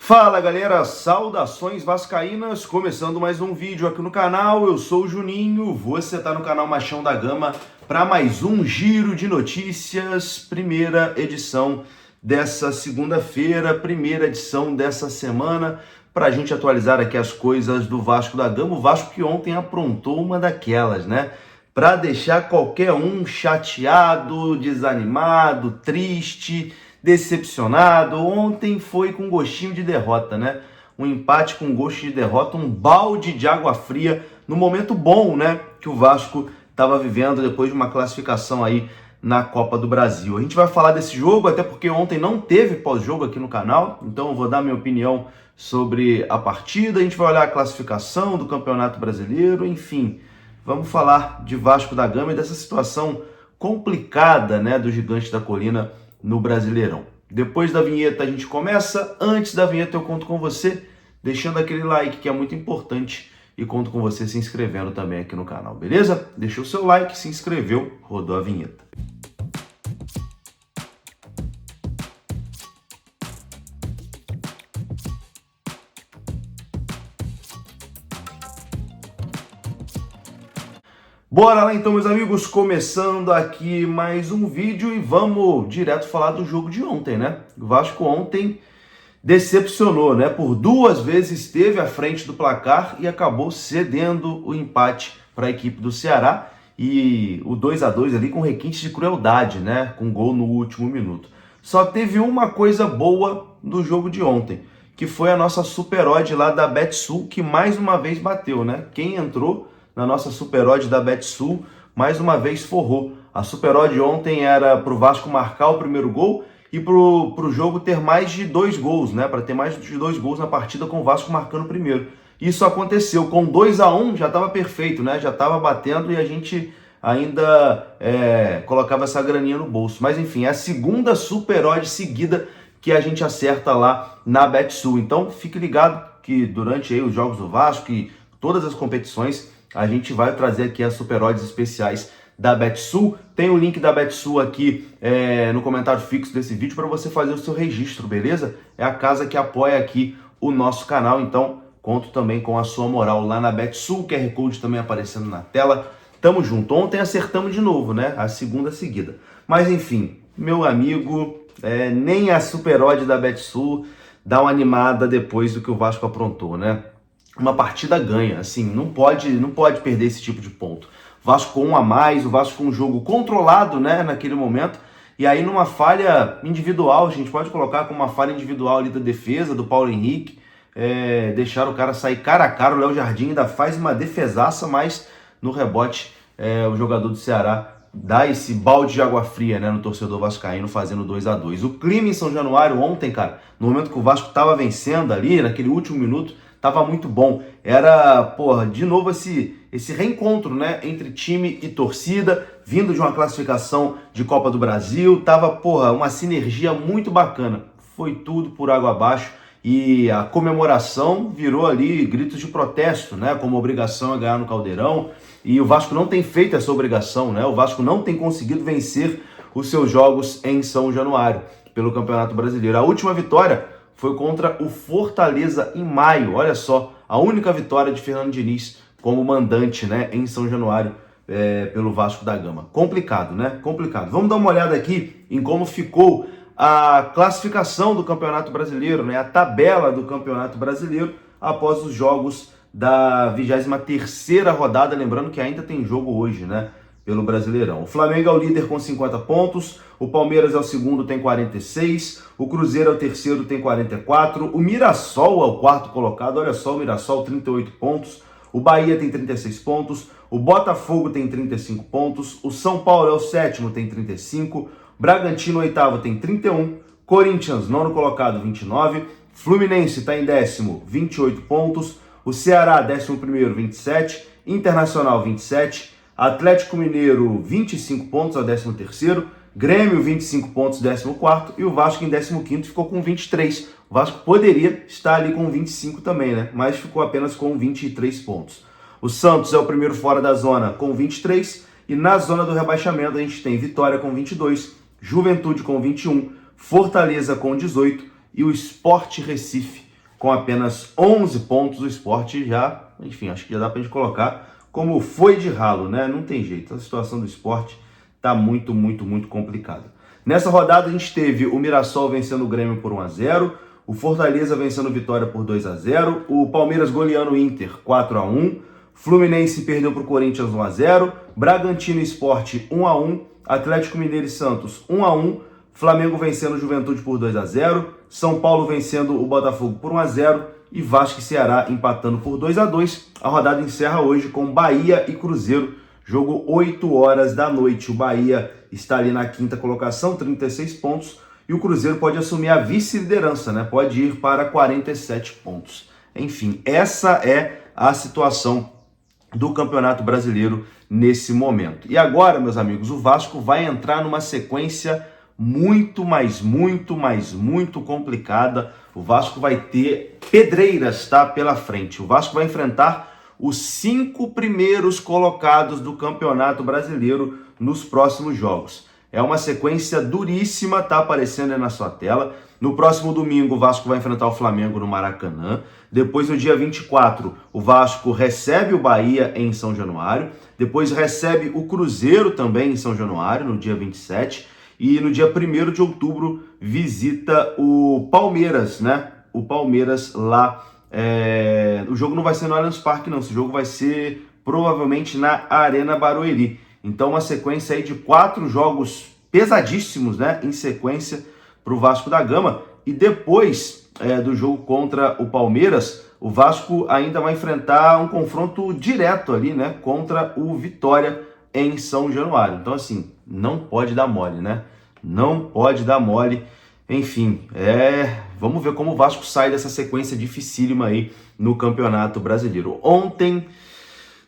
Fala galera, saudações vascaínas, começando mais um vídeo aqui no canal. Eu sou o Juninho, você tá no canal Machão da Gama para mais um giro de notícias, primeira edição dessa segunda-feira, primeira edição dessa semana, para a gente atualizar aqui as coisas do Vasco da Gama. O Vasco que ontem aprontou uma daquelas, né? Para deixar qualquer um chateado, desanimado, triste, decepcionado. Ontem foi com gostinho de derrota, né? Um empate com gosto de derrota, um balde de água fria no momento bom, né? Que o Vasco estava vivendo depois de uma classificação aí na Copa do Brasil. A gente vai falar desse jogo, até porque ontem não teve pós-jogo aqui no canal, então eu vou dar minha opinião sobre a partida. A gente vai olhar a classificação do Campeonato Brasileiro, enfim. Vamos falar de Vasco da Gama e dessa situação complicada, né, do Gigante da Colina no Brasileirão. Depois da vinheta a gente começa. Antes da vinheta eu conto com você deixando aquele like que é muito importante e conto com você se inscrevendo também aqui no canal, beleza? Deixou o seu like, se inscreveu, rodou a vinheta. Bora lá então, meus amigos, começando aqui mais um vídeo e vamos direto falar do jogo de ontem, né? O Vasco ontem decepcionou, né? Por duas vezes esteve à frente do placar e acabou cedendo o empate para a equipe do Ceará e o 2-2 ali com requinte de crueldade, né? Com gol no último minuto. Só teve uma coisa boa do jogo de ontem, que foi a nossa super odd lá da Betsul, que mais uma vez bateu, né? Quem entrou na nossa super odd da Betsul, mais uma vez forrou. A super odd ontem era para o Vasco marcar o primeiro gol e para o jogo ter mais de 2 gols, né? Para ter mais de 2 gols na partida com o Vasco marcando o primeiro. Isso aconteceu, com 2-1 já estava perfeito, né? Já estava batendo e a gente ainda colocava essa graninha no bolso. Mas enfim, é a segunda super odd seguida que a gente acerta lá na Betsul. Então fique ligado que durante aí os jogos do Vasco e todas as competições a gente vai trazer aqui as super odds especiais da Betsul. Tem o link da Betsul aqui no comentário fixo desse vídeo para você fazer o seu registro, beleza? É a casa que apoia aqui o nosso canal, então conto também com a sua moral lá na Betsul, QR Code também aparecendo na tela. Tamo junto. Ontem acertamos de novo, né? A segunda seguida. Mas enfim, meu amigo, nem a super odd da Betsul dá uma animada depois do que o Vasco aprontou, né? Uma partida ganha, assim, não pode perder esse tipo de ponto. O Vasco com um a mais, o Vasco com um jogo controlado, né, naquele momento, e aí numa falha individual, a gente pode colocar como uma falha individual ali da defesa, do Paulo Henrique, deixar o cara sair cara a cara, o Léo Jardim ainda faz uma defesaça, mas no rebote o jogador do Ceará dá esse balde de água fria, né, no torcedor vascaíno, fazendo 2-2. O clima em São Januário ontem, cara, no momento que o Vasco tava vencendo ali, naquele último minuto, tava muito bom. Era, de novo esse reencontro, né, entre time e torcida, vindo de uma classificação de Copa do Brasil. Tava, uma sinergia muito bacana. Foi tudo por água abaixo e a comemoração virou ali gritos de protesto, né, como obrigação a ganhar no Caldeirão. E o Vasco não tem feito essa obrigação, né? O Vasco não tem conseguido vencer os seus jogos em São Januário pelo Campeonato Brasileiro. A última vitória foi contra o Fortaleza em maio. Olha só, a única vitória de Fernando Diniz como mandante, né, em São Januário pelo Vasco da Gama. Complicado, né? Complicado. Vamos dar uma olhada aqui em como ficou a classificação do Campeonato Brasileiro, né? A tabela do Campeonato Brasileiro após os jogos da 23ª rodada. Lembrando que ainda tem jogo hoje, né, pelo Brasileirão. O Flamengo é o líder com 50 pontos, o Palmeiras é o segundo, tem 46, o Cruzeiro é o terceiro, tem 44, o Mirassol é o quarto colocado, olha só, o Mirassol 38 pontos, o Bahia tem 36 pontos, o Botafogo tem 35 pontos, o São Paulo é o sétimo, tem 35, Bragantino oitavo tem 31, Corinthians nono colocado 29, Fluminense está em décimo, 28 pontos, o Ceará 11º, 27, Internacional 27, Atlético Mineiro 25 pontos, é o 13º, Grêmio 25 pontos, 14º, e o Vasco em 15º ficou com 23. O Vasco poderia estar ali com 25 também, né? Mas ficou apenas com 23 pontos. O Santos é o primeiro fora da zona com 23, e na zona do rebaixamento a gente tem Vitória com 22, Juventude com 21, Fortaleza com 18 e o Sport Recife com apenas 11 pontos. O Sport já, enfim, acho que já dá pra gente colocar como foi de ralo, né? Não tem jeito, a situação do Sport tá muito complicada. Nessa rodada a gente teve o Mirassol vencendo o Grêmio por 1-0, o Fortaleza vencendo o Vitória por 2-0, o Palmeiras goleando o Inter 4-1, Fluminense perdeu para o Corinthians 1-0, Bragantino e Sport 1-1, Atlético Mineiro e Santos 1-1, Flamengo vencendo o Juventude por 2-0, São Paulo vencendo o Botafogo por 1-0 e Vasco e Ceará empatando por 2-2. A rodada encerra hoje com Bahia e Cruzeiro, jogo 8 horas da noite. O Bahia está ali na quinta colocação, 36 pontos, e o Cruzeiro pode assumir a vice-liderança, né? Pode ir para 47 pontos. Enfim, essa é a situação do Campeonato Brasileiro nesse momento. E agora, meus amigos, o Vasco vai entrar numa sequência muito complicada. O Vasco vai ter pedreiras, tá, pela frente. O Vasco vai enfrentar os 5 primeiros colocados do Campeonato Brasileiro nos próximos jogos. É uma sequência duríssima, tá aparecendo aí na sua tela. No próximo domingo, o Vasco vai enfrentar o Flamengo no Maracanã. Depois, no dia 24, o Vasco recebe o Bahia em São Januário. Depois recebe o Cruzeiro também em São Januário, no dia 27. E no dia 1º de outubro, visita o Palmeiras, né? O Palmeiras lá. O jogo não vai ser no Allianz Parque, não. Esse jogo vai ser provavelmente na Arena Barueri. Então, uma sequência aí de 4 jogos pesadíssimos, né? Em sequência para o Vasco da Gama. E depois do jogo contra o Palmeiras, o Vasco ainda vai enfrentar um confronto direto ali, né? Contra o Vitória em São Januário. Então, assim, não pode dar mole, né? Não pode dar mole. Enfim, vamos ver como o Vasco sai dessa sequência dificílima aí no Campeonato Brasileiro. Ontem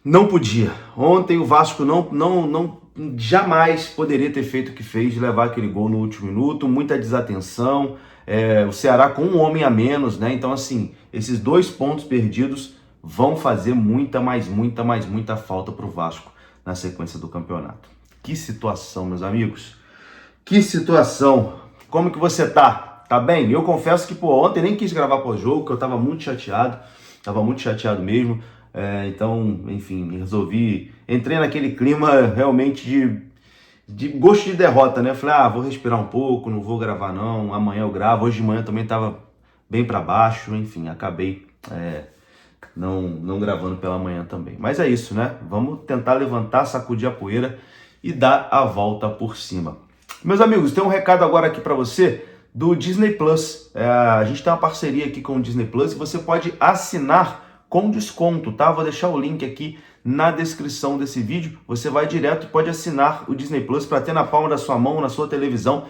não podia. Ontem o Vasco não jamais poderia ter feito o que fez, de levar aquele gol no último minuto, muita desatenção. O Ceará com um homem a menos, né? Então, assim, esses 2 pontos perdidos vão fazer muita falta para o Vasco na sequência do campeonato. Que situação, meus amigos. Que situação. Como que você tá? Tá bem? Eu confesso que, ontem nem quis gravar pós-jogo, porque eu tava muito chateado. Tava muito chateado mesmo. Então, enfim, entrei naquele clima realmente de gosto de derrota, né? Falei, vou respirar um pouco, não vou gravar não, amanhã eu gravo. Hoje de manhã também tava bem para baixo, enfim, acabei não gravando pela manhã também. Mas é isso, né? Vamos tentar levantar, sacudir a poeira e dar a volta por cima. Meus amigos, tem um recado agora aqui para você do Disney Plus. A gente tem uma parceria aqui com o Disney Plus e você pode assinar com desconto, tá? Vou deixar o link aqui na descrição desse vídeo. Você vai direto e pode assinar o Disney Plus para ter na palma da sua mão, na sua televisão,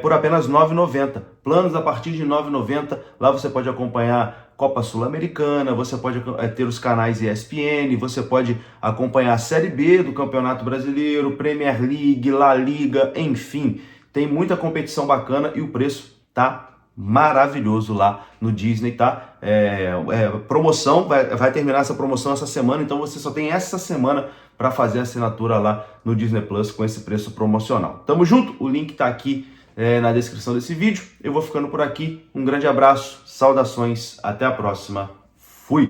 por apenas R$ 9,90. Planos a partir de R$ 9,90. Lá você pode acompanhar Copa Sul-Americana, você pode ter os canais ESPN, você pode acompanhar a Série B do Campeonato Brasileiro, Premier League, La Liga, enfim. Tem muita competição bacana e o preço tá maravilhoso lá no Disney, tá? Promoção, vai terminar essa promoção essa semana, então você só tem essa semana para fazer a assinatura lá no Disney Plus com esse preço promocional. Tamo junto, o link tá aqui na descrição desse vídeo. Eu vou ficando por aqui, um grande abraço, saudações, até a próxima.